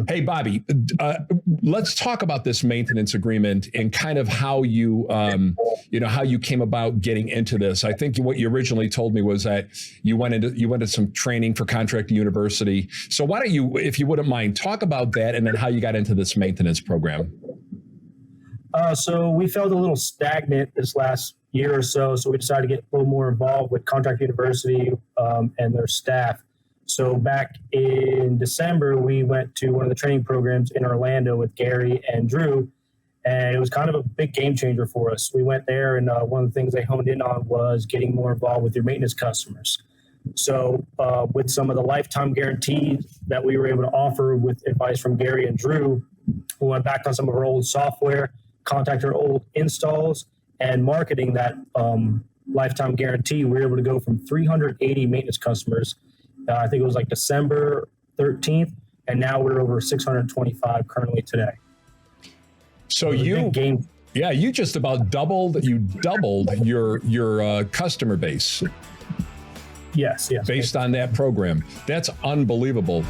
Hey, Bobby, let's talk about this maintenance agreement and kind of how you, how you came about getting into this. I think what you originally told me was that you went into some training for Contractor University. So why don't you, if you wouldn't mind, talk about that and then how you got into this maintenance program. So we felt a little stagnant this last year or so we decided to get a little more involved with Contractor University and their staff. So back in December, we went to one of the training programs in Orlando with Gary and Drew, and it was kind of a big game changer for us. We went there, and one of the things they honed in on was getting more involved with your maintenance customers. So with some of the lifetime guarantees that we were able to offer with advice from Gary and Drew, we went back on some of our old software, contacted our old installs, and marketing that lifetime guarantee. We were able to go from 380 maintenance customers, I think it was like December 13th, and now we're over 625 currently today. So you just about doubled your customer base. Yes. Based on that program. That's unbelievable.